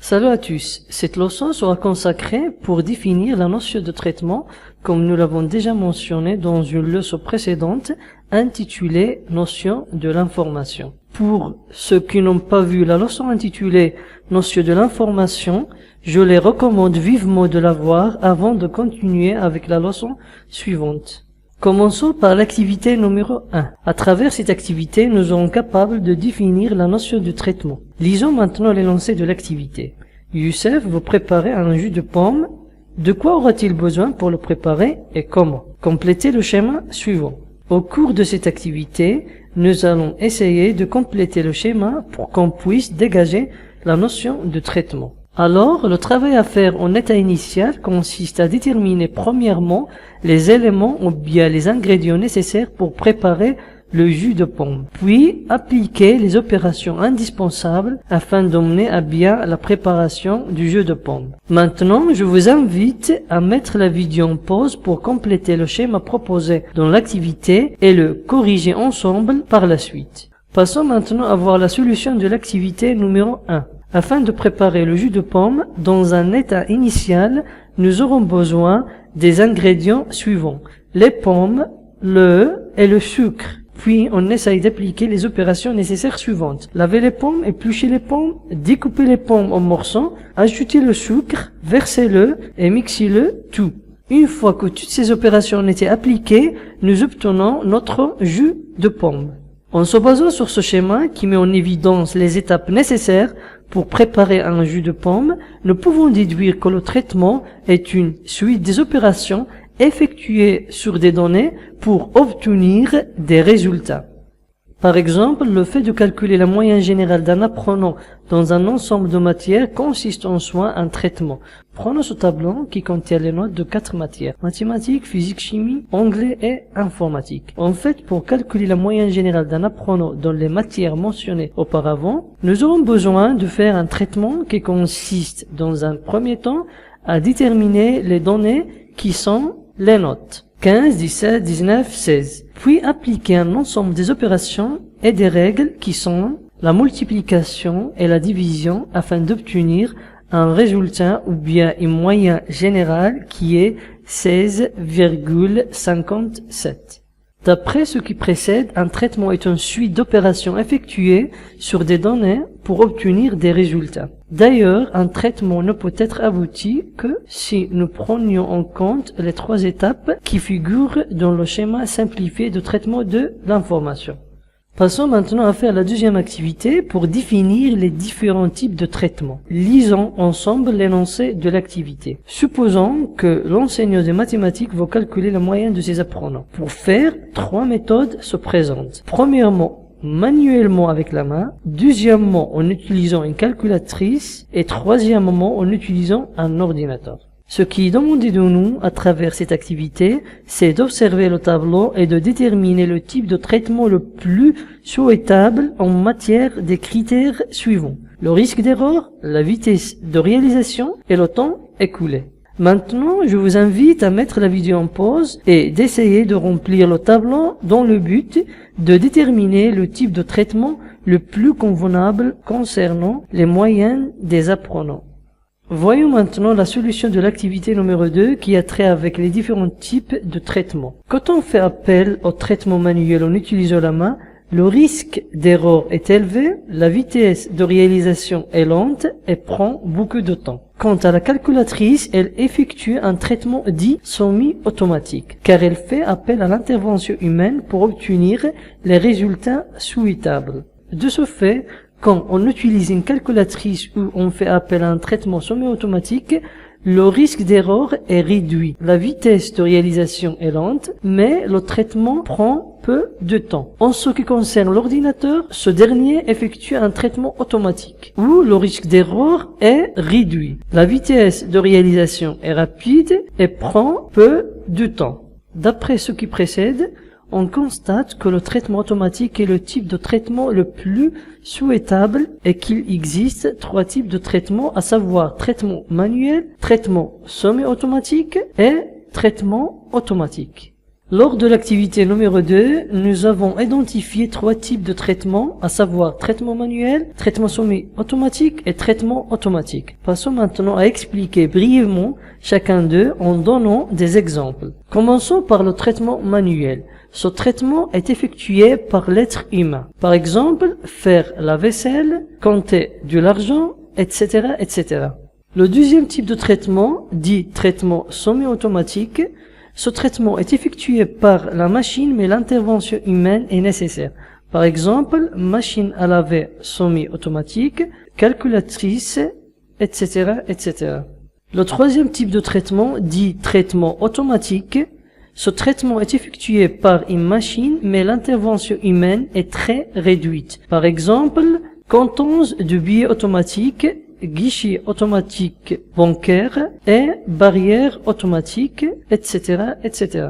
Salut à tous, cette leçon sera consacrée pour définir la notion de traitement comme nous l'avons déjà mentionné dans une leçon précédente intitulée Notion de l'information. Pour ceux qui n'ont pas vu la leçon intitulée Notion de l'information, je les recommande vivement de la voir avant de continuer avec la leçon suivante. Commençons par l'activité numéro 1. À travers cette activité, nous serons capables de définir la notion de traitement. Lisons maintenant l'énoncé de l'activité. Youssef veut préparer un jus de pomme. De quoi aura-t-il besoin pour le préparer et comment? Complétez le schéma suivant. Au cours de cette activité, nous allons essayer de compléter le schéma pour qu'on puisse dégager la notion de traitement. Alors, le travail à faire en état initial consiste à déterminer premièrement les éléments ou bien les ingrédients nécessaires pour préparer le jus de pomme, puis appliquer les opérations indispensables afin d'emmener à bien la préparation du jus de pomme. Maintenant, je vous invite à mettre la vidéo en pause pour compléter le schéma proposé dans l'activité et le corriger ensemble par la suite. Passons maintenant à voir la solution de l'activité numéro 1. Afin de préparer le jus de pomme dans un état initial, nous aurons besoin des ingrédients suivants. Les pommes, l'œuf et le sucre. Puis on essaye d'appliquer les opérations nécessaires suivantes. Laver les pommes, éplucher les pommes, découper les pommes en morceaux, ajouter le sucre, verser l'œuf et mixer le tout. Une fois que toutes ces opérations ont été appliquées, nous obtenons notre jus de pomme. En se basant sur ce schéma qui met en évidence les étapes nécessaires pour préparer un jus de pomme, nous pouvons déduire que le traitement est une suite des opérations effectuées sur des données pour obtenir des résultats. Par exemple, le fait de calculer la moyenne générale d'un apprenant dans un ensemble de matières consiste en soi un traitement. Prenons ce tableau qui contient les notes de 4 matières: mathématiques, physique, chimie, anglais et informatique. En fait, pour calculer la moyenne générale d'un apprenant dans les matières mentionnées auparavant, nous aurons besoin de faire un traitement qui consiste, dans un premier temps, à déterminer les données qui sont les notes 15, 17, 19, 16, puis appliquer un ensemble des opérations et des règles qui sont la multiplication et la division afin d'obtenir un résultat ou bien une moyenne générale qui est 16,57. D'après ce qui précède, un traitement est une suite d'opérations effectuées sur des données pour obtenir des résultats. D'ailleurs, un traitement ne peut être abouti que si nous prenions en compte les 3 étapes qui figurent dans le schéma simplifié de traitement de l'information. Passons maintenant à faire la deuxième activité pour définir les différents types de traitements. Lisons ensemble l'énoncé de l'activité. Supposons que l'enseignant de mathématiques va calculer la moyenne de ses apprenants. Pour faire, 3 méthodes se présentent. Premièrement, manuellement avec la main. Deuxièmement, en utilisant une calculatrice. Et troisièmement, en utilisant un ordinateur. Ce qui est demandé de nous à travers cette activité, c'est d'observer le tableau et de déterminer le type de traitement le plus souhaitable en matière des critères suivants: le risque d'erreur, la vitesse de réalisation et le temps écoulé. Maintenant, je vous invite à mettre la vidéo en pause et d'essayer de remplir le tableau dans le but de déterminer le type de traitement le plus convenable concernant les moyennes des apprenants. Voyons maintenant la solution de l'activité numéro 2 qui a trait avec les différents types de traitements. Quand on fait appel au traitement manuel en utilisant la main, le risque d'erreur est élevé, la vitesse de réalisation est lente et prend beaucoup de temps. Quant à la calculatrice, elle effectue un traitement dit semi-automatique, car elle fait appel à l'intervention humaine pour obtenir les résultats souhaitables. De ce fait, quand on utilise une calculatrice ou on fait appel à un traitement semi-automatique, le risque d'erreur est réduit. La vitesse de réalisation est lente, mais le traitement prend peu de temps. En ce qui concerne l'ordinateur, ce dernier effectue un traitement automatique, où le risque d'erreur est réduit. La vitesse de réalisation est rapide et prend peu de temps. D'après ce qui précède, on constate que le traitement automatique est le type de traitement le plus souhaitable et qu'il existe 3 types de traitements, à savoir traitement manuel, traitement semi-automatique et traitement automatique. Lors de l'activité numéro 2, nous avons identifié 3 types de traitements, à savoir traitement manuel, traitement semi-automatique et traitement automatique. Passons maintenant à expliquer brièvement chacun d'eux en donnant des exemples. Commençons par le traitement manuel. Ce traitement est effectué par l'être humain. Par exemple, faire la vaisselle, compter de l'argent, etc., etc. Le deuxième type de traitement, dit traitement semi-automatique, ce traitement est effectué par la machine, mais l'intervention humaine est nécessaire. Par exemple, machine à laver semi-automatique, calculatrice, etc., etc. Le troisième type de traitement, dit traitement automatique, ce traitement est effectué par une machine, mais l'intervention humaine est très réduite. Par exemple, comptage de billets automatiques, guichet automatique bancaire et barrière automatique, etc., etc.